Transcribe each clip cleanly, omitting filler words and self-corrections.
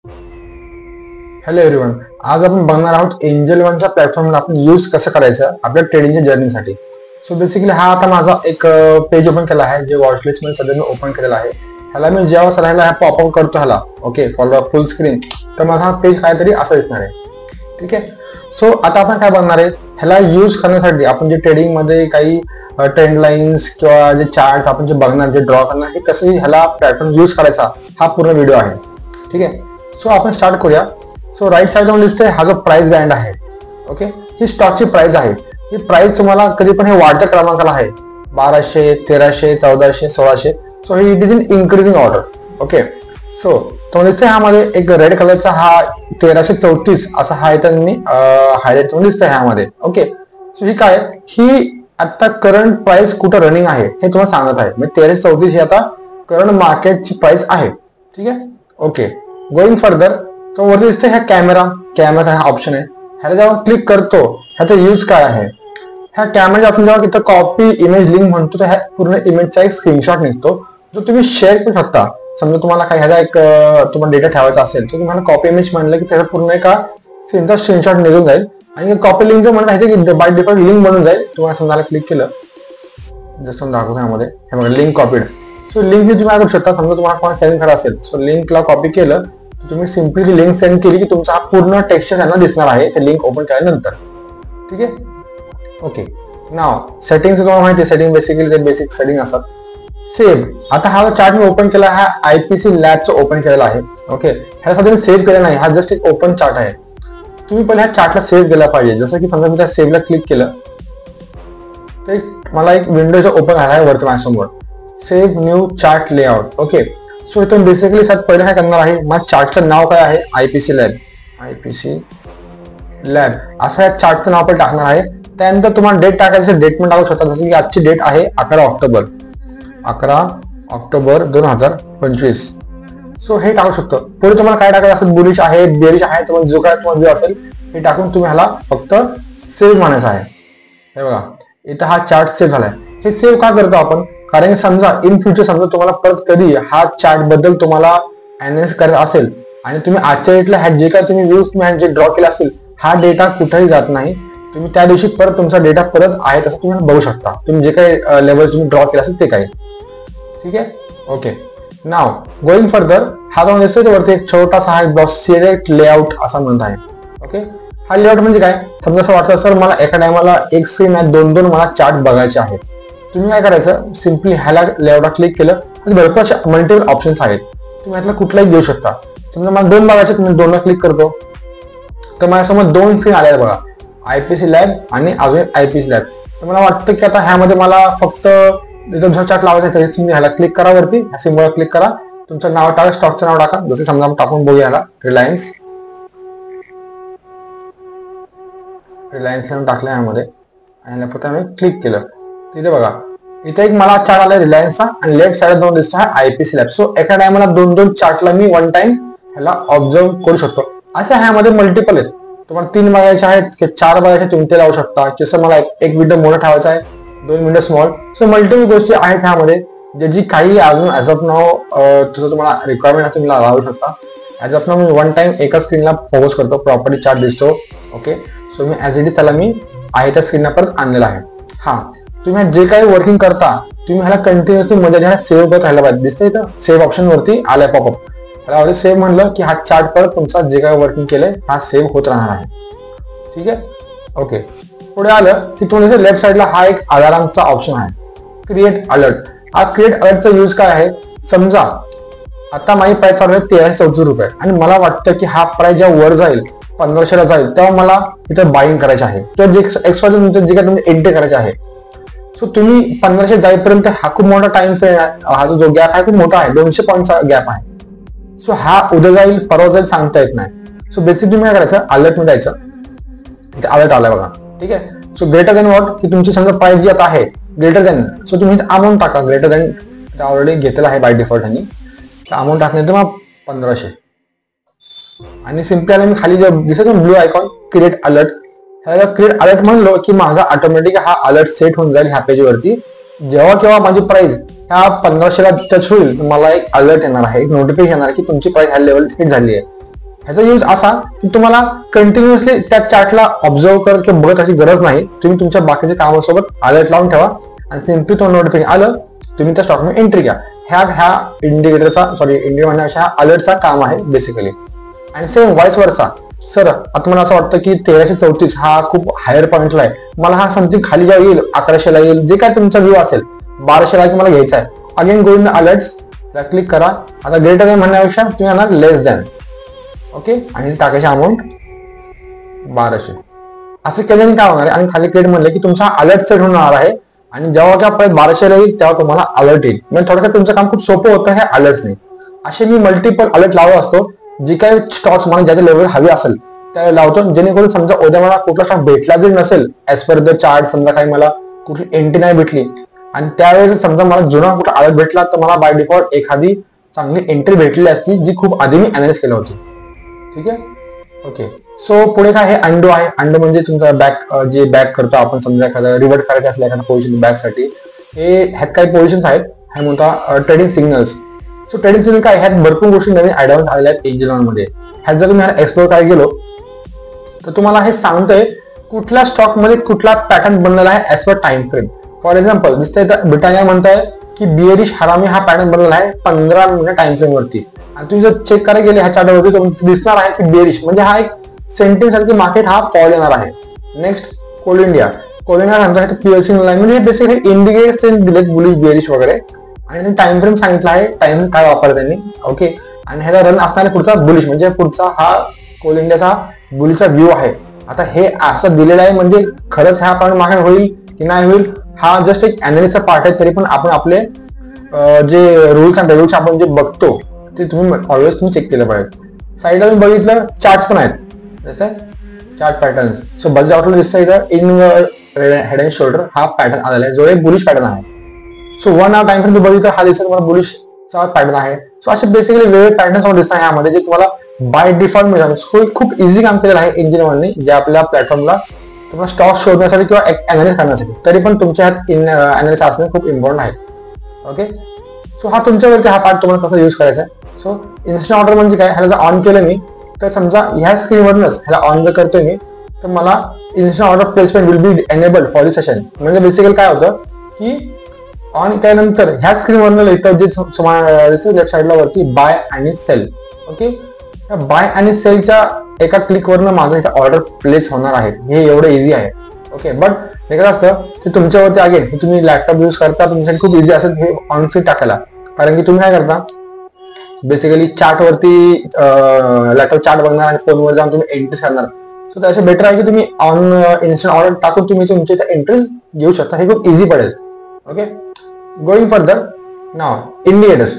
Hello everyone, आज आपण बघणार आहोत एंजल वनच्या प्लॅटफॉर्मला आपण यूज कसं करायचं आपल्या ट्रेडिंगच्या जर्नीसाठी. सो बेसिकली हा आता माझा एक पेज ओपन केला आहे, जे वॉचलिस्ट मध्ये सध्या मी ओपन केलेला आहे. ह्याला मी जेव्हा सरायला हा पॉपअप करतो ह्याला ओके फॉर फुल स्क्रीन, तर माझा हा पेज काहीतरी असं दिसणार आहे. ठीक आहे. सो आता आपण काय बघणार आहे, ह्याला यूज करण्यासाठी आपण जे ट्रेडिंग मध्ये काही ट्रेंड लाईन्स किंवा जे चार्ट आपण जे बघणार, जे ड्रॉ करणार, हे कसं ह्याला प्लॅटफॉर्म यूज करायचा हा पूर्ण व्हिडिओ आहे. ठीक आहे. सो आपण स्टार्ट करूया. सो राईट साइड ला दिसतंय हा जो प्राइस बँड आहे ओके, ही स्टॉकची प्राइस आहे. ही प्राइस तुम्हाला कधी पण हे वाढत्या क्रमांकाला आहे, 1200, 1300, 1400, 1600. So he it is in increasing order okay. So तुम्हाला दिसतंय ह्यामध्ये एक रेड कलरचा हा 1334 असा हा इथं मी हायलाइट करून दिसतंय ह्यामध्ये ओके. सो ही काय, ही आता करंट प्राइस कुठं रनिंग आहे हे तुम्हाला सांगत आहे. म्हणजे 1334 ही आता करंट मार्केटची प्राइस आहे. ठीक आहे. ओके. गोइंग फर्दर, तो वरती दिसतंय ह्या कॅमेरा हा ऑप्शन आहे. ह्याला जेव्हा क्लिक करतो ह्याचा यूज काय आहे, ह्या कॅमेरा ऑप्शन जेव्हा इथं कॉपी इमेज लिंक म्हणतो, तर ह्या पूर्ण इमेजचा एक स्क्रीनशॉट निघतो जो तुम्ही शेअर करू शकता. समजा तुम्हाला काय ह्याचा एक तुम्हाला डेटा ठेवायचा असेल तर तुम्हाला कॉपी इमेज म्हणलं की त्याचा पूर्ण एका सीनचा स्क्रीनशॉट निघून जाईल. आणि कॉपी लिंक जर म्हणलं ह्याची बाय डिफॉल्ट लिंक बनून जाईल. तुम्हाला समजा क्लिक केलं जसं दाखवतो ह्यामध्ये, हे बघा लिंक कॉपीड. सो लिंक तुम्ही काय करू शकता, समजा तुम्हाला कोणाला सेंड करा असेल, सो लिंकला कॉपी केलं, तुम्ही सिम्पली लिंक सेंड केली की तुमचा हा पूर्ण टेक्स्चर त्यांना दिसणार आहे ते लिंक ओपन केल्यानंतर. ठीक आहे. ओके. नाव सेटिंग तुम्हाला माहिती आहे, सेटिंग बेसिकली ते बेसिक सेटिंग असतात. सेव्ह, आता हा चार्ट मी ओपन केला, हा आयपीसी लॅबचा ओपन केलेला आहे ओके. ह्याला सध्या मी सेव्ह केलं नाही, हा जस्ट एक ओपन चार्ट आहे. तुम्ही पहिले ह्या चार्टला सेव्ह केला पाहिजे. जसं की समजा मी त्या सेव्हला क्लिक केलं तर मला एक विंडो ओपन झाला आहे वरती माझ्यासमोर, save new chart layout okay. So इथून बेसिकली सात पहिले काय करणार आहे, माझ्या चार्टचं नाव काय आहे, आयपीसी लॅब असं या चार्टचं नाव पण टाकणार आहे. त्यानंतर तुम्हाला डेट टाकायचं, डेट पण टाकू शकता. जसं की आजची डेट आहे 11 ऑक्टोबर 2025. सो हे टाकू शकतो. पुढे तुम्हाला काय टाकायचं असेल, बुलिश आहे, बेरिश आहे, तुम्हाला जो काय तुम्हाला जो असेल हे टाकून तुम्ही ह्याला फक्त सेव्ह म्हणायचं आहे. हे बघा इथं हा चार्ट सेव्ह झालाय. हे सेव्ह का करतो आपण, कारण समजा इन फ्युचर समजा तुम्हाला परत कधी हा चार्ट बद्दल तुम्हाला अनालिसिस करायचा असेल आणि तुम्ही आजच्या डेटला ह्या जे काय तुम्ही व्ह्यूज जे ड्रॉ केला असेल, हा डेटा कुठेही जात नाही. तुम्ही त्या दिवशी परत तुमचा डेटा परत आहे तसं तुम्ही बघू शकता, तुम्ही जे काही लेवल तुम्ही ड्रॉ केला असेल ते काही. ठीक आहे. ओके. नाव गोइंग फर्दर, हा जो दिसतोय वरती एक छोटासा हा ब्लॉक सिलेक्ट लेआउट असा म्हणत आहे ओके. हा लेआउट म्हणजे काय, समजा असं वाटतं सर मला एका टायमाला एक स्क्रीन आहे, दोन मला चार्ट बघायचे आहेत. तुम्ही काय करायचं, सिम्पली ह्याला लेआउटला क्लिक केलं आणि भरपूर अशा मल्टिपल ऑप्शन्स आहेत, तुम्ही ह्यातला कुठलाही घेऊ शकता. समजा मला दोन बघायचे, तुम्ही दोनला क्लिक करतो तर माझ्यासमोर दोन स्क्रीन आल्या बघा, आयपीसी लॅब आणि अजून आयपीसी लॅब. तर मला वाटतं की आता ह्यामध्ये मला फक्त दुसरा चार्ट लावायचा आहे, तुम्ही ह्याला क्लिक करा, वरती ह्या सिम्बॉलला क्लिक करा, तुमचं नाव टाका, स्टॉकचं नाव टाका. जसं समजा टाकून बघूया ह्याला रिलायन्स टाकलं ह्यामध्ये आणि फक्त आम्ही क्लिक केलं. तिथे बघा इथे एक मला चार्ट आला रिलायन्सचा आणि लेफ्ट साइड दोन दिसतो हा आयपीसी लॅब. सो एका टायमाला दोन चार्टला मी वन टाइम ह्याला ऑब्झर्व करू शकतो. असं ह्यामध्ये मल्टिपल आहेत, तुम्हाला 3 बघायचे आहेत की 4 बघायचे तुम्ही ते लावू शकता. जसं मला एक विंडो मोठा ठेवायचा आहे, 2 विंडो स्मॉल. सो मल्टिपल गोष्टी आहेत ह्यामध्ये, ज्याची काही अजून ऍज ऑफ नाव तसं तुम्हाला रिक्वायरमेंट तुम्ही लावू शकता. As of now me one time एका स्क्रीनला फोकस करतो, प्रॉपर्टी चार्ट दिसतो okay. So me as it is त्याला मी आहे त्या स्क्रीनला परत आणलेला आहे. हा तुम्ही जे काही वर्किंग करता तुम्ही ह्याला कंटिन्युअसली मध्ये ह्याला सेव्ह करत राहायला पाहिजे. दिसतंय इथं सेव्ह ऑप्शन वरती आलाय पॉपअप, ह्याला सेव्ह म्हणलं की हा चार्ट परत तुमचा जे काही वर्किंग केलंय हा सेव्ह होत राहणार आहे. ठीक आहे. ओके. पुढे आलं की तुम्हाला लेफ्ट साइडला हा एक अलार्मचा ऑप्शन आहे, क्रिएट अलर्ट. हा क्रिएट अलर्टचा यूज काय आहे, समजा आता माझी प्राइस चालू आहे 1334 रुपये आणि मला वाटतं की हा प्राइस जेव्हा वर जाईल 1500ला जाईल तेव्हा मला इथं बाईंग करायचे आहे किंवा जे एक्स्ट्रा जे काय तुम्ही एंट्री करायचे आहे. सो तुम्ही 1500 जाईपर्यंत हा खूप मोठा टाइम फ्रेम आहे, हा जो गॅप आहे खूप मोठा आहे, 200 पॉईंटचा गॅप आहे. सो हा उद्या जाईल परवा जाईल सांगता येत नाही. सो बेसिकली तुम्ही काय करायचं, अलर्ट मध्ये जायचं, इथे अलर्ट आलाय बघा. ठीक आहे. सो ग्रेटर दॅन वॉट, की तुमची समजा प्राइस जी आता आहे ग्रेटर दॅन, सो तुम्ही अमाऊंट टाका ग्रेटर दॅन, ऑलरेडी घेतलेला आहे बाय डिफॉल्ट आणि अमाऊंट टाकण्याचं मग 1500 आणि सिम्पली आला मी खाली जे दिसत ब्लू आयकॉन क्रिएट अलर्ट, ह्याला क्रिएट अलर्ट म्हणलो की माझा ऑटोमॅटिक हा अलर्ट सेट होऊन जाईल ह्या पेजवरती. जेव्हा केव्हा माझी प्राइस ह्या 1500ला टच होईल मला एक अलर्ट येणार आहे, एक नोटिफिकेशन येणार की तुमची प्राइस ह्या लेवल हिट झाली आहे. ह्याचा यूज असा की तुम्हाला कंटिन्युअसली त्या चार्टला ऑब्झर्व करत किंवा बघत अशी गरज नाही. तुम्ही तुमच्या बाकीच्या कामासोबत अलर्ट लावून ठेवा आणि सिम्पली तो नोटिफिकेशन आलं तुम्ही त्या स्टॉकमध्ये एंट्री घ्या. ह्या इंडिकेटरचा इंडिकेटर म्हणण्यापेक्षा हा अलर्टचा काम आहे बेसिकली. आणि सेम व्हाईस वर्सा. सर आता मला असं वाटतं की 1334 हा खूप हायर पॉईंटला आहे, मला हा समथिंग खाली जेव्हा येईल 1100ला येईल, जे काय तुमचा व्ह्यू असेल 1200ला की मला घ्यायचा आहे, अगेन गो इन अलर्ट्स ला क्लिक करा. आता ग्रेटर म्हणण्यापेक्षा तुम्ही आणणार लेस दॅन. ओके, आणि टाकायची अमाऊंट 1200. असं केल्याने काय होणार आहे, आणि खाली क्लिक म्हणलं की तुमचा अलर्ट सेट होणार आहे आणि जेव्हा काय परत 1200ला येईल तेव्हा तुम्हाला अलर्ट येईल. म्हणजे थोडंसं तुमचं काम खूप सोपं होतं हे अलर्ट्सने. असे मी मल्टिपल अलर्ट लावत असतो, जी काही स्टॉक्स मला ज्याच्या लेवल हवी असेल त्या लावतो, जेणेकरून समजा उद्या मला कुठला स्टॉक भेटला जरी नसेल ऍज पर द चार्ट, समजा काही मला कुठली एंट्री नाही भेटली आणि त्यावेळेस समजा मला जुना कुठला अलर्ट भेटला तर मला बाय डिफॉल्ट एखादी चांगली एंट्री भेटलेली असती जी खूप आधी मी अनालाइज केलं होती. ठीक आहे. ओके, सो पुढे काय हे अंडो आहे. अंडो म्हणजे तुमचा बॅक, जे बॅक करतो आपण, समजा एखादा रिव्हर्ट करायचं असलं एखाद्या पोझिशन बॅक साठी, हे ह्यात काही पोझिशन्स आहेत, हे म्हणता trading signals. So trading signal काय, ह्यात भरपूर गोष्टी नवीन ऍडव्हान्स आलेल्या आहेत एंजल मध्ये. ह्यात जर तुम्ही एक्सप्लोर काय गेलो तर तुम्हाला हे सांगतोय कुठल्या स्टॉक मध्ये कुठला पॅटर्न बनलेला आहे as per time frame. For example दिसतंय ब्रिटानिया म्हणताय की बियरिश हरामी हा पॅटर्न बनलेला आहे 15 मिनिट टाइम फ्रेम वरती, आणि तुम्ही जर चेक करायला गेले ह्या चार्टवरती तर दिसणार आहे की बियरिश म्हणजे हा एक सेंटिमेंट सारखी मार्केट हा फॉल येणार आहे. Next Coal India. Coal India सांगतो पीएलसी लाईन म्हणजे बेसिकली इंडिकेटर्स दिलेत बुलिश बियरिश वगैरे, आणि टाइम फ्रेम सांगितलं आहे, टाइम काय वापरत त्यांनी. ओके, आणि ह्याचा रन असणारा पुढचा बुलिश म्हणजे पुढचा हा कोल इंडियाचा बुलिशचा व्ह्यू आहे. आता हे असं दिलेलं आहे म्हणजे खरंच ह्या पण मार्केट होईल की नाही होईल हा जस्ट एक अनालिसिसचा पार्ट आहे. तरी पण आपण आपले जे रूल्स अँड रेग्युलेशन आपण जे बघतो ते तुम्ही ऑलवेज तुम्ही चेक केलं पाहिजे. साईडला तुम्ही बघितलं चार्ट पण आहेत, जसं चार्ट पॅटर्न्स. सो बजेट आउटला दिसतं इथं इन हेड अँड शोल्डर हा पॅटर्न आलेला आहे जो एक बुलिश पॅटर्न आहे. सो 1 आवर टाइम फ्रेम बघितलं हा दिवसात तुम्हाला बुलिशचा पॅटर्न आहे. सो असे बेसिकली वेगवेगळे पॅटर्न्स दिसतात ह्यामध्ये जे तुम्हाला बाय डिफॉल्ट मिळतात. खूप इझी काम केलेलं आहे इंजिनिअरने जे आपल्या प्लॅटफॉर्मला तुम्हाला स्टॉक शोधण्यासाठी किंवा अनालिसिस करण्यासाठी. तरी पण तुमच्या ह्यात अनालिसिस असणे खूप इम्पॉर्टंट आहे. ओके, सो हा तुमच्यावरती हा पार्ट तुम्हाला कसा यूज करायचा आहे. सो इन्स्टंट ऑर्डर म्हणजे काय, ह्याला जर ऑन केलं मी तर समजा ह्या स्क्रीनवरच ह्याला ऑन जर करतोय मी तर मला instant order placement will be enabled for the session. म्हणजे बेसिकली काय होतं की ऑन केल्यानंतर ह्या स्क्रीनवरनं इथं जे तुम्हाला लेफ्ट साईडला वरती बाय आणि सेल. ओके, बाय आणि सेलच्या एका क्लिकवरनं माझं इथं ऑर्डर प्लेस होणार आहे. हे एवढं इझी आहे. ओके, बट हे काय असतं ते तुमच्यावरती अगेन तुम्ही लॅपटॉप यूज करता तुमच्यासाठी खूप इझी असेल हे ऑन स्क्रीन टाकायला. कारण की तुम्ही काय करता बेसिकली चार्टवरती लॅपटॉप चार्ट बघणार आणि फोनवर जाऊन तुम्ही एंट्रीज करणार. सो त्याचे बेटर आहे की तुम्ही ऑन इन्स्टंट ऑर्डर टाकून तुम्ही तुमच्या इथं एंट्रीज घेऊ शकता. हे खूप इझी पडेल. ओके, गोइंग फर्दर नाव इंडिकेटर्स.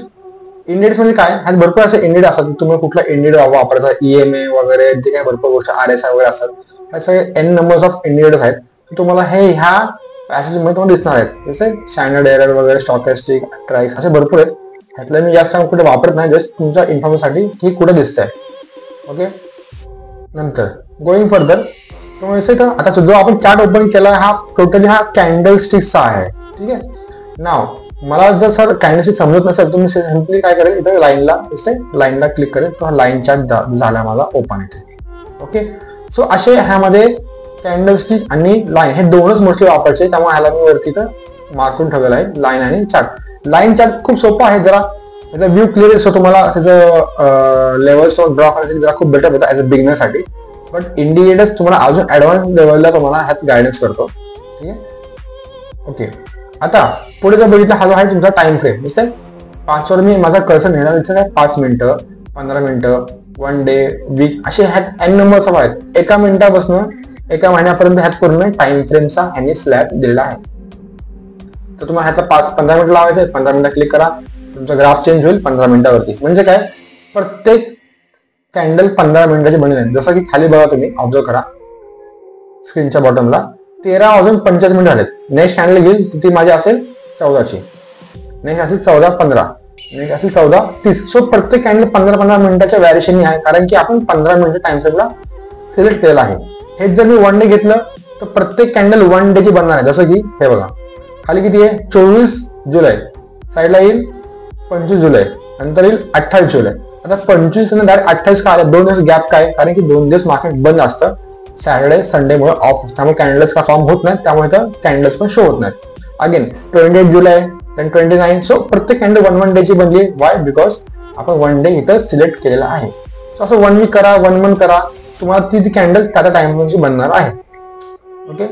इंडिकेटर्स म्हणजे काय, ह्यात भरपूर असे इंडिकेटर असतात. तुम्ही कुठला इंडिकेटर वापरता, EMA वगैरे जे काही भरपूर गोष्ट RSI वगैरे असतात, असे N नंबर्स ऑफ इंडिकेटर्स आहेत. तुम्हाला हे ह्या पॅसेजमध्ये तुम्हाला दिसणार आहेत. जसे स्टँडर्ड एरर वगैरे, स्टॉकॅस्टिक, ट्राईक्स असे भरपूर आहेत. ह्यातलं मी जास्त कुठे वापरत नाही, जस्ट तुमच्या इन्फॉर्मेशनसाठी की कुठे दिसत आहे. ओके, नंतर गोइंग फर्दर आता जो आपण चार्ट ओपन केला हा टोटली हा कॅन्डल स्टिक्सचा आहे. ठीक आहे. नाव मला जर सर कॅन्डलस्टिक समजत नसेल तुम्ही सिम्पली काय करेल इथं लाईनला क्लिक करेल तो हा लाईन चार्ट झाला माझा ओपन इथे. ओके, सो असे ह्यामध्ये कॅन्डलस्टिक आणि लाईन हे दोनच मोस्टली वापरायचे, त्यामुळे ह्याला मी वरती तर मार्कून ठेवलेला आहे लाईन आणि चार्ट. लाईन चार्ट खूप सोपं आहे, जरा त्याचा व्ह्यू क्लिअर असतो, तुम्हाला त्याचं लेवल्स ड्रॉ करण्यासाठी जरा खूप बेटर होतं ऍज अ बिगिनर साठी. बट इंडिकेटर्स तुम्हाला अजून ऍडव्हान्स लेवलला तुम्हाला ह्यात गायडन्स करतो. ठीक आहे. ओके, आता पुढे जर बघितलं हा जो आहे तुमचा टाइम फ्रेम दिसतंय 5 वर मी माझा कर्सर नेणार दिसत आहे. 5 मिनिटं, 15 मिनिटं, 1 डे, वीक असे ह्यात N नंबर्स आहेत. एका मिनिटापासून एका महिन्यापर्यंत ह्यात पूर्ण टाइम फ्रेमचा ह्यांनी स्लॅब दिलेला आहे. तर तुम्हाला ह्यात 15 मिनिटं लावायचं आहे. 15 मिनिटं क्लिक करा, तुमचा ग्राफ चेंज होईल 15 मिनिटावरती. म्हणजे काय, प्रत्येक कॅन्डल 15 मिनिटाची बनलेली आहे. जसं की खाली बघा तुम्ही ऑब्झर्व करा स्क्रीनच्या बॉटमला 13 वाजून 45 मिनिट झालेत. नेक्स्ट कॅन्डल घेईल ती माझी असेल 14ची, नेक्स्ट असेल 14:15, नेक्स्ट असेल 14:30. सो प्रत्येक कॅन्डल 15-15 मिनिटाच्या व्हॅरिएशन आहे, कारण की आपण 15 मिनिट टाइम फ्रेमला सिलेक्ट केलेला आहे. हेच जर मी 1 डे घेतलं तर प्रत्येक कॅन्डल 1 डेची बनणार आहे. जसं की हे बघा खाली किती आहे 24 जुलै, साईडला येईल 25 जुलै, नंतर येईल 28 जुलै. आता 25 आणि डायरेक्ट 28 का आलं, 2 दिवस गॅप काय, कारण की 2 दिवस मार्केट बंद असतं, सॅटर्डे संडेमुळे ऑफ, त्यामुळे कॅन्डल्स का फॉर्म होत नाहीत, त्यामुळे तर कॅन्डल्स पण शो होत नाहीत. अगेन 28 जुलै, देन 29, सो प्रत्येक कॅन्डल 1 डेची बनली. वाय? बिकॉज आपण 1 डे इथं सिलेक्ट केलेला आहे. सो असं 1 वीक करा, 1 मंथ करा, तुम्हाला ती कॅन्डल त्या टाइमची बनणार आहे. ओके,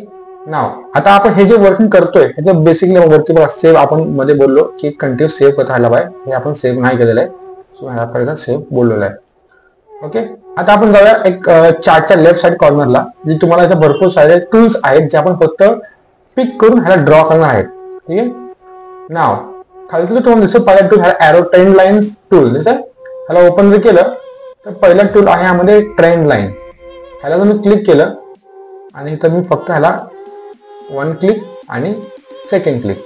नाव आता आपण हे जे वर्किंग करतोय ह्याचं बेसिकली वरती बघा सेव्ह, आपण मध्ये बोललो की कंटिन्यू सेव्ह करत राहायला पाहिजे, हे आपण सेव्ह नाही केलेलं आहे. सो ह्यापर्यंत सेव्ह बोललेलं आहे. ओके, आता आपण जाऊया एक चार्टच्या लेफ्ट साइड कॉर्नरला, जे तुम्हाला इथे भरपूर सारे टूल्स आहेत जे आपण फक्त पिक करून ह्याला ड्रॉ करणार आहेत. ठीक आहे, नाव खालचं जो तुम्हाला दिसतो पहिला टूल ह्याला एरो ट्रेंड लाईन्स टूल दिसत, ह्याला ओपन जर केलं तर पहिला टूल आहे ह्यामध्ये ट्रेंड लाईन. ह्याला जर मी क्लिक केलं आणि इथं मी फक्त ह्याला 1 क्लिक आणि 2nd क्लिक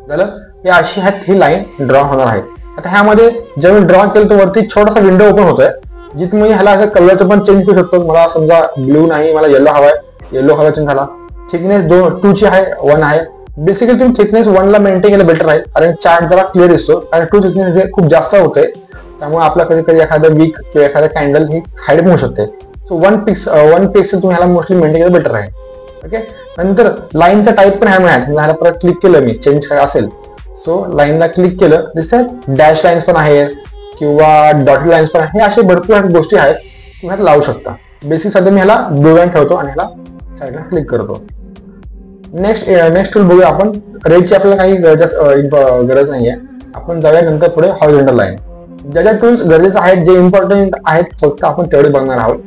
झालं, हे अशी ही लाईन ड्रॉ होणार आहे. आता ह्यामध्ये जेव्हा मी ड्रॉ केलं तर वरती छोटासा विंडो ओपन होतोय, जिथे मी ह्याला असं कलरचं पण चेंज करू शकतो. मला समजा ब्ल्यू नाही, मला येलो हवाय, येलो कलर चेंज झाला. थिकनेस 2 ची आहे, 1 आहे. बेसिकली तुम्ही थिकनेस 1 ला मेंटेन केलं बेटर आहे, कारण चार्ट जरा क्लिअर दिसतो, कारण 2 थिकनेस खूप जास्त होते, त्यामुळे आपला कधी कधी एखादं वीक किंवा एखादा कॅन्डल ही हाईड होऊ शकते. सो 1 पिक्सल तुम्ही ह्याला मोस्टली मेंटेन केलं बेटर आहे. ओके, नंतर लाईनचा टाईप पण ह्याला परत क्लिक केलं मी, चेंज काय असेल, सो लाईनला क्लिक केलं, दिसतात डॅश लाईन्स पण आहेत किंवा डॉटेड लाईन्स पण आहेत. हे असे भरपूर गोष्टी आहेत तुम्ही ह्यात लावू शकता. बेसिक सध्या मी ह्याला ब्लू लाईन ठेवतो आणि ह्याला साईडला क्लिक करतो. नेक्स्ट टूल बघूया आपण. रेडची आपल्याला काही गरज नाहीये, आपण जाऊया नंतर पुढे हॉरिझॉन्टल लाईन. ज्या ज्या टूल्स गरजेचे आहेत, जे इम्पॉर्टंट आहेत, फक्त आपण तेवढे बघणार आहोत.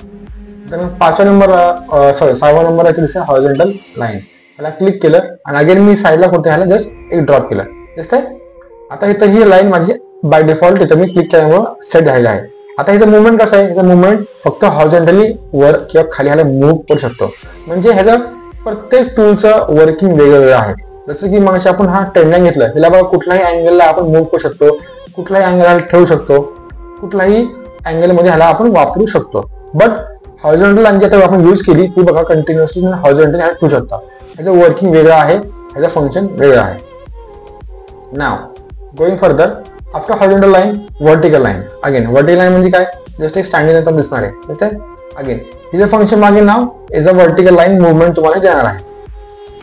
तर 6 नंबर दिसते हॉरिझॉन्टल लाईन, ह्याला क्लिक केलं आणि अगेन मी साईडला कुठे ह्याला जस्ट एक ड्रॉप केलं, दिसतंय. आता इथं ही लाईन माझी बाय डिफॉल्ट इथं मी क्लिक केल्यामुळे सेट झालेलं आहे. आता इथं मुवमेंट कसं आहे, ह्याचं मुवमेंट फक्त हॉरिझॉन्टली वर किंवा खाली ह्याला मूव्ह करू शकतो. म्हणजे ह्याचं प्रत्येक टूलचं वर्किंग वेगवेगळं आहे. जसं की मग आपण हा ट्रेंड लाईन घेतलं, त्याला बघा कुठल्याही अँगलला आपण मूव्ह करू शकतो, कुठल्याही अँगलला ठेवू शकतो, कुठल्याही अँगलमध्ये ह्याला आपण वापरू शकतो. बट हॉरिझॉन्टल लाईन जी आता आपण यूज केली ती बघा कंटिन्युअसली हॉरिझॉन्टल ह्याला ठेवू शकता. ह्याचं वर्किंग वेगळं आहे, ह्याचं फंक्शन वेगळं आहे. Now going further, after horizontal line vertical line. Again vertical line म्हणजे काय, जस्ट एक स्टँडिंग एकदम दिसणार आहे, दिसतंय. अगेन हिचं फंक्शन मागे now is a vertical line movement तुम्हाला देणार आहे.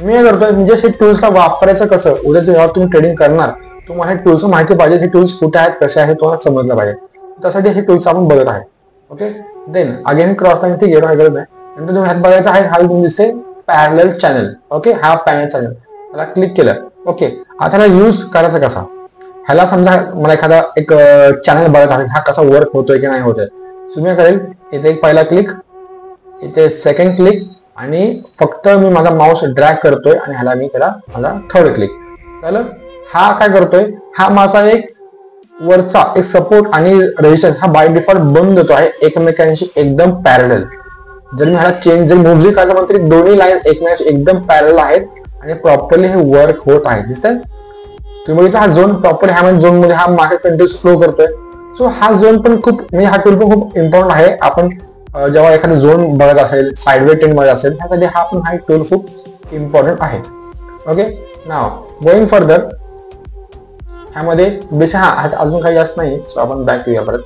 मी काय करतोय, म्हणजे हे टूल्सला वापरायचं कसं, उद्या जेव्हा तुम्ही ट्रेडिंग करणार तुम्हाला हे टूल्स माहिती पाहिजे, हे टूल्स कुठे आहेत, कसे आहेत तुम्हाला समजलं पाहिजे. त्यासाठी हे टूल्स आपण बघत आहे. Okay, then again cross line ठीक आहे, गरज नाही. नंतर तुम्ही ह्यात बघायचं आहे, हा तुम्ही दिसते पॅरलल चॅनल. ओके, हा पॅरलल चॅनल ह्याला क्लिक केलं. ओके, आता ह्याला यूज करायचा कसा, ह्याला समजा मला एखादा एक चॅनल बघायचा आहे, हा कसा वर्क होतोय की नाही होतोय. तुम्ही काय करेल, इथे एक पहिला क्लिक, इथे 2nd क्लिक आणि फक्त मी माझा माऊस ड्रॅग करतोय आणि ह्याला मी त्याला माझा 3rd क्लिक झालं. हा काय करतोय, हा माझा एक वरचा एक सपोर्ट आणि रेजिस्टन्स हा बाय डिफॉल्ट बनवून देतो आहे एकमेकांशी एकदम पॅरलल. जर मी ह्याला चेंज जर मूव्ह करायचं म्हणतो, दोन्ही लाईन एकमेकांशी एकदम पॅरलल आहेत आणि प्रॉपरली हे वर्क होत आहे, दिसतंय. तुम्ही बघितलं हा झोन प्रॉपर, ह्या झोन मध्ये हा मार्केट कंटिन्यूअस फ्लो करतोय. सो हा झोन पण खूप, म्हणजे हा टूल पण खूप इम्पॉर्टंट आहे. आपण जेव्हा एखादा झोन बघत असेल, साइडवे ट्रेंड मध्ये असेल, ह्यासाठी हा पण हा टूल खूप इम्पॉर्टंट आहे. ओके, नाव गोइंग फर्दर, ह्यामध्ये बेसिक अजून काही जास्त नाही, सो आपण बॅक येऊया परत.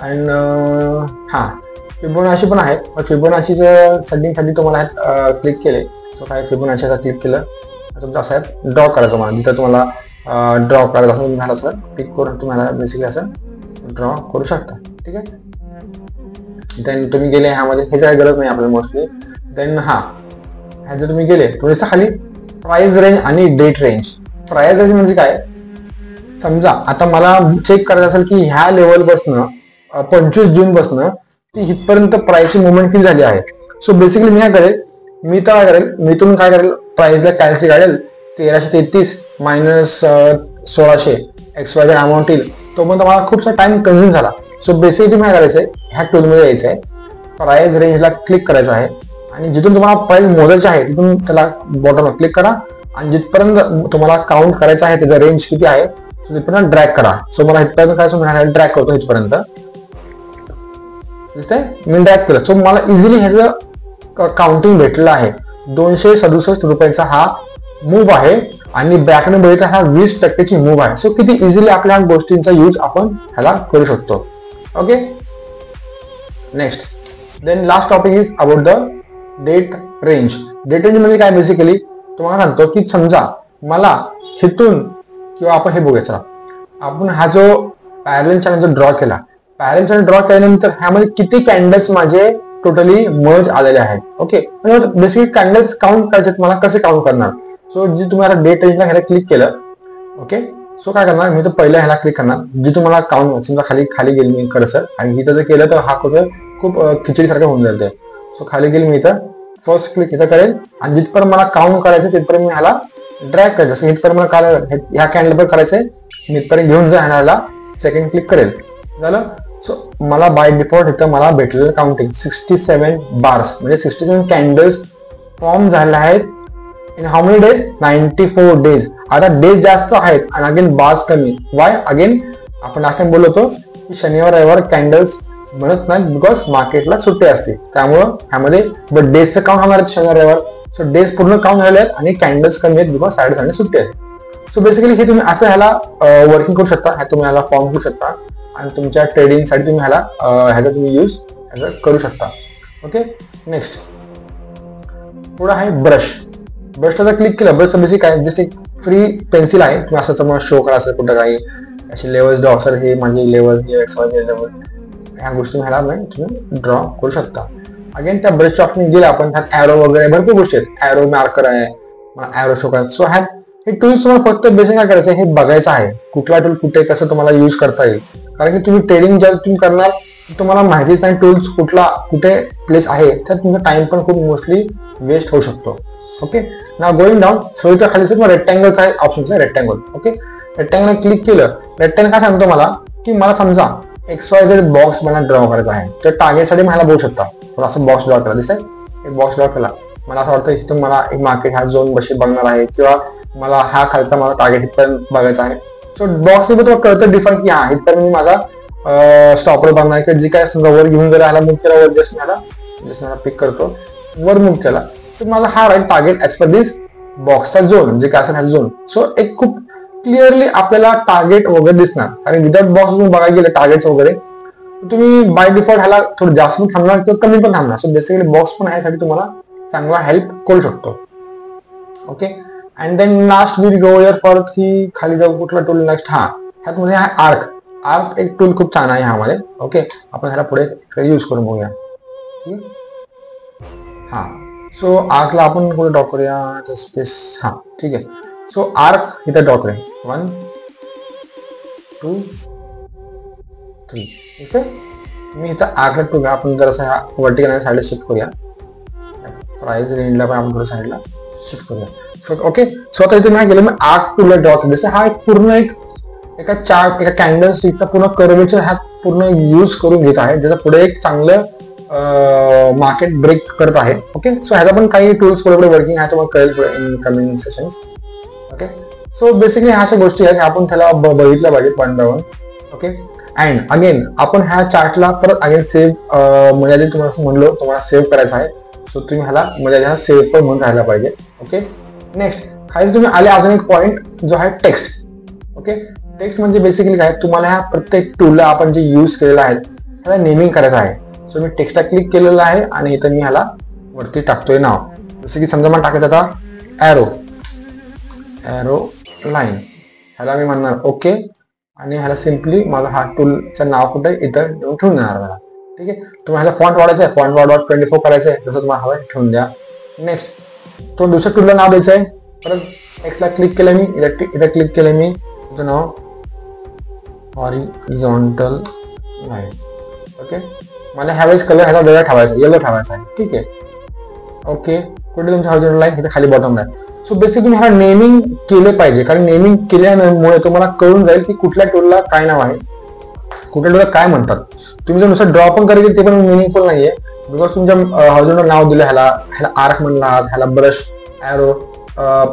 अँड फिबोनाची पण आहे. फिबोनाचीचं सेटिंगसाठी तुम्हाला क्लिक केले, सो काय फिबोनाचीचा क्लिक केलं, तुमचं असं ड्रॉ करायचं मला, जिथं तुम्हाला ड्रॉ करायचं असं तुम्हाला असं क्लिक करून तुम्हाला बेसिकली असं ड्रॉ करू शकता. ठीक आहे, देन तुम्ही गेले ह्यामध्ये, ह्याची काही गरज नाही आपल्याला मोस्टली. देन ह्याचं तुम्ही गेले थोडंसं खाली प्राइस रेंज आणि डेट रेंज. प्राइस रेंज म्हणजे काय, समजा आता मला चेक करायचं असेल की ह्या लेवल बसनं 25 जून बसनं ती इथपर्यंत प्राइसची मुवमेंट किती झाली आहे. सो बेसिकली मी काय करेल, मी इथून काय करेल, प्राइसला कॅल्सी काढेल, 1333 मायनस 1600 XYZ अमाऊंट येईल. तो पण मला खूपसा टाइम कन्झ्युम झाला. सो बेसिकली काय करायचंय, ह्या टूलमध्ये यायचं आहे, प्राइस रेंजला क्लिक करायचं आहे आणि जिथून तुम्हाला प्राइस मोजायची आहे तिथून त्याला बॉटमला क्लिक करा आणि जिथपर्यंत तुम्हाला काउंट करायचं आहे त्याचा रेंज किती आहे तिथपर्यंत ड्रॅग करा. सो मला इथपर्यंत काय मी ड्रॅग करतो, इथपर्यंत दिसतंय मी ड्रॅग केलं. सो मला इझिली ह्याचं काउंटिंग भेटलेलं आहे. 267 रुपयाचा हा मूव आहे आणि बॅकने बघितला हा 20% मूव आहे. सो किती इझिली आपल्या गोष्टींचा यूज आपण ह्याला करू शकतो. Okay, next then last topic is about the date range. Date range म्हणजे काय, बेसिकली तुम्हाला सांगतो की समजा मला हिथून किंवा आपण हे बघूया, आपण हा जो पॅरलल चॅनल जो ड्रॉ केला, पॅरलल चॅनल ड्रॉ केल्यानंतर ह्यामध्ये किती कॅन्डल्स माझे टोटली मर्ज आलेले आहेत. ओके, म्हणजे बेसिकली कॅन्डल्स काउंट करायचे, मला कसे काउंट करणार. सो जी तुम्हाला डेट रेंजला ह्याला क्लिक केलं, ओके, सो काय करणार मी तर पहिल्या ह्याला क्लिक करणार, जी तुम्हाला काउंट समजा खाली गेली मी कर्सर, आणि इथं जर केलं तर हा कुठं खूप खिचडीसारखं होऊन जाते. सो खाली गेली मी इथं फर्स्ट क्लिक इथं करेल, आणि जिथपर्यंत मला काउंट करायचं तिथपर्यंत मी ह्याला ड्रॅग करायचं. सो इथपर्यंत मला काय ह्या कॅन्डल पर करायचंय, मी इथपर्यंत घेऊन जा ह्याला सेकंड क्लिक करेल, झालं. सो मला बाय डिफॉल्ट इथं मला भेटलेलं काउंटिंग 67 बार्स, म्हणजे 67 कॅन्डल्स फॉर्म झाले आहेत in how many days, 94 days. आता डेज जास्त आहेत आणि अगेन बार्स कमी. वाय, अगेन आपण लास्ट टाइम बोललो होतो की शनिवार रविवार कॅन्डल्स म्हणत नाहीत, बिकॉज मार्केटला सुट्टी असते, त्यामुळं ह्यामध्ये डेजचं काउंट होणार आहेत शनिवार रविवार. सो डेज पूर्ण काउंट झाले आहेत आणि कॅन्डल्स कमी आहेत, बिकॉज सॅटर्डे संडे सुट्टी आहे. सो बेसिकली हे तुम्ही असं ह्याला वर्किंग करू शकता, तुम्ही ह्याला फॉर्म करू शकता आणि तुमच्या ट्रेडिंगसाठी तुम्ही ह्याचा तुम्ही यूज करू शकता. ओके, नेक्स्ट पुढे आहे ब्रश. ब्रशला जर क्लिक केलं, ब्रशचं बेसिक काय, जस्ट एक फ्री पेन्सिल आहे, तुम्ही असं तुम्हाला शो करा असेल कुठं काही असे लेवल्स ड्रॉ, सर हे माझे लेवल, लेवल, ह्या गोष्टी ह्याला तुम्ही ड्रॉ करू शकता. अगेन त्या ब्रशच्या ऑप्शन गेला आपण, त्यात ॲरो वगैरे भरपूर गोष्टी आहेत, ॲरो मार्कर आहे, मला ॲरो शो करायचं. सो हे टूल्स तुम्हाला फक्त बेसिक काय करायचं, हे बघायचं आहे कुठला टूल कुठे कसं तुम्हाला यूज करता येईल. कारण की तुम्ही ट्रेडिंग ज्या तुम्ही करणार तुम्हाला माहितीच नाही टूल्स कुठे प्लेस आहे, तर तुमचा टाइम पण खूप मोस्टली वेस्ट होऊ शकतो. ओके, ना गोइंग डाऊन, सो इथं खाली सर रेक्टँगलचा आहे ऑप्शन आहे, रेक्टँगल. ओके, रेक्टँगल क्लिक केलं, रेक्टँगल काय सांगतो मला की मला समजा XYZ बॉक्स मला ड्रॉ करायचा आहे, तर टार्गेटसाठी मला बोलू शकता थोडा असं बॉक्स ड्रॉ करा, दिसतंय एक बॉक्स ड्रॉ केला. मला असं वाटतं इथून मला एक मार्केट हा झोन बशी बघणार आहे, किंवा मला हा खालचा माझा टार्गेट इथपर्यंत बघायचा आहे. सो बॉक्स तुम्हाला कळतं डिफॉल्ट की हा इथपर्यंत मी माझा स्टॉपर बघणार, किंवा जे काय समजा वर घेऊन जर ह्याला मूव्ह केला, वर जस्ट मला पिक करतो, वर मूव्ह केला, तर मला हा राईट टार्गेट ऍज पर दिस बॉक्सचा झोन जे काय असेल हा झोन. सो एक खूप क्लिअरली आपल्याला टार्गेट वगैरे दिसणार. आणि विदाउट बॉक्स तुम्ही बघायला गेले टार्गेट्स वगैरे, तुम्ही बाय डिफॉल्ट ह्याला थोडं जास्त पण थांबणार किंवा कमी पण थांबणार. सो बेसिकली बॉक्स पण ह्यासाठी तुम्हाला चांगला हेल्प करू शकतो. Okay, and then last we go here for की खाली जाऊ कुठला टूल नेक्स्ट. ह्यात म्हणजे हा आर्क एक टूल खूप छान आहे ह्यामध्ये. ओके, आपण ह्याला पुढे यूज करून बघूया. सो आर्कला आपण कुठे ड्रॉ करूया स्पेस. ठीक आहे. सो आर्क इथं ड्रॉ करूया 1 2 3. मी इथं आर्कला टूल आपण जरासा ह्या वर्टिकल साईडला शिफ्ट करूया, प्राइस रेंजला पण आपण थोडं साईडला शिफ्ट करूया. ओके, सो आता इथे नाही केलं मी आर्क टूलला ड्रॉ केलं. जसं हा एक पूर्ण एका चार्ट एका कॅन्डल स्टिकचा पूर्ण कर्वेचर हा पूर्ण यूज करून घेत आहे, ज्याचा पुढे एक चांगलं मार्केट ब्रेक करत आहे. ओके, सो ह्याचा पण काही टूल्स पुढे वर्किंग आहे, तुम्हाला कळेल पुढे in coming sessions. Okay, so basically ह्या अशा गोष्टी आहेत आपण त्याला बघितल्या पाहिजे one by one. Okay, and again आपण ह्या चार्टला परत अगेन सेव्ह म्हणजे तुम्हाला असं म्हणलो तुम्हाला सेव्ह करायचं आहे. सो तुम्ही ह्याला म्हणजे सेव्ह पण म्हणून राहायला पाहिजे. ओके, नेक्स्ट खाली तुम्ही आले अजून एक पॉईंट जो आहे टेक्स्ट. ओके, टेक्स्ट म्हणजे बेसिकली काय, तुम्हाला ह्या प्रत्येक टूलला आपण जे यूज केलेलं आहे ह्याला नेमिंग करायचं आहे. सो मी टेक्स्टला क्लिक केलेलं आहे आणि इथं मी ह्याला वरती टाकतोय नाव. जसं की समजा मला टाकायचं आता ॲरो लाईन, ह्याला मी म्हणणार ओके, आणि ह्याला सिम्पली माझा हा टूलचं नाव कुठे इथं ठेवून देणार मला. ठीक आहे, तुम्हाला ह्याला फॉन्ट वाढायचं आहे, फॉन्ट वाढ 24 करायचं आहे, जसं तुम्हाला हवं ठेवून द्या. नेक्स्ट तो दुसऱ्या टूलला नाव द्यायचं आहे. परत टेक्स्टला क्लिक केलं मी, इथं क्लिक केलं मी, इथं नाव हॉरिझॉन्टल लाईन. ओके, मला ह्यावेळेस कलर ह्याचा वेगळा ठेवायचा, येलो ठेवायचा आहे. ठीक आहे. ओके, कुठे तुमच्या हॉरिझॉन्टल लाईन इथं खाली बॉटमला आहे. सो बेसिकली तुम्ही ह्याला नेमिंग केले पाहिजे, कारण नेमिंग केल्यामुळे तुम्हाला कळून जाईल की कुठल्या टूलला काय नाव आहे, कुठल्या टूलला काय म्हणतात. तुम्ही जर नुसतं ड्रॉ पण करायचे ते पण मिनिंगफुल नाहीये, बिकॉज तुमच्या हॉरिझॉन्टल नाव दिलं, ह्याला आर्क म्हणला, ह्याला brush, arrow,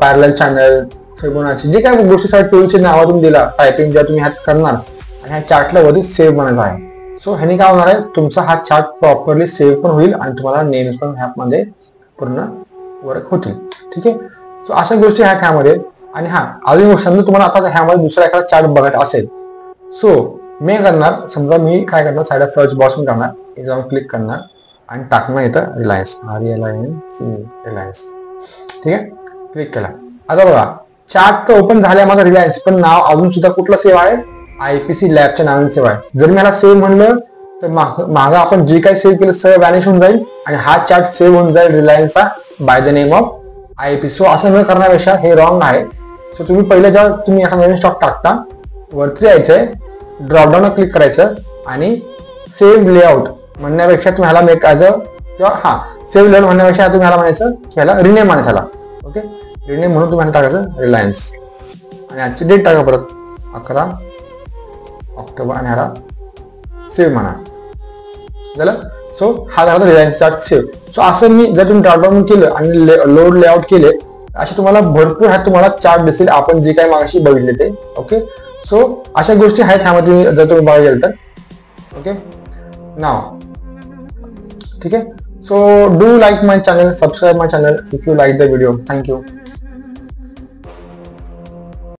parallel channel, Fibonacci, जे काय गोष्टी टूलचे नाव तुम्ही दिला, टायपिंग ज्या तुम्ही ह्यात करणार आणि ह्या चार्टला वरती सेव्ह बनायचा आहे. सो ह्याने काय होणार आहे, तुमचा हा चार्ट प्रॉपरली सेव्ह पण होईल आणि तुम्हाला नेम्स पण ह्यामध्ये पूर्ण वर्क होतील. ठीक आहे. सो अशा गोष्टी आहेत ह्यामध्ये. आणि हा अजून समजा तुम्हाला आता ह्यामध्ये दुसरा एखादा चार्ट बघायचा असेल, सो मी करणार, समजा मी काय करणार, साईडला सर्च बॉक्स करणार, इथे जाऊन क्लिक करणार आणि टाकणार इथं रिलायन्स, RELIANCE, रिलायन्स. ठीक आहे, क्लिक केला. आता बघा चार्ट तर ओपन झालाय माझा रिलायन्स, पण नाव अजून सुद्धा कुठलं सेव्ह आहे, IPC लॅबच्या नावाने सेव्ह आहे. जर मी याला सेव्ह म्हणलं तर मागं आपण जे काही सेव्ह केलं सगळं वॅनिश होऊन जाईल आणि हा चार्ट सेव्ह होऊन जाईल रिलायन्सचा by the name of IPC. So असं न करण्यापेक्षा हे रॉंग आहे. सो तुम्ही पहिले जेव्हा तुम्ही एखादा नवीन स्टॉक टाकता, वरती यायचंय, ड्रॉपडाऊन क्लिक करायचं आणि सेव्ह लेआउट म्हणण्यापेक्षा तुम्ही ह्याला मेक ॲज अ, किंवा सेव्ह लेआउट म्हणण्यापेक्षा तुम्ही ह्याला म्हणायचं की ह्याला रिनेम म्हणायचं ह्याला. ओके, रिनेम म्हणून तुम्ही टाकायचं रिलायन्स आणि आजची डेट टाका परत 11 ऑक्टोबर आणि ह्याला सेव्ह म्हणा. झालं. सो हा झाला रिलायन्स चार्ट सेव्ह. सो असं मी जर तुम्ही ड्रॉपडाऊन केलं आणि लोड लेआउट केले, असे तुम्हाला भरपूर आहेत तुम्हाला चार्ट दिसेल, आपण जे काही मागाशी बघितले ते. ओके, सो अशा गोष्टी आहेत ह्यामध्ये जर तुम्ही बघायला गेल तर. ओके, नाव ठीक आहे. So do like my channel, subscribe my channel if you like the video. Thank you.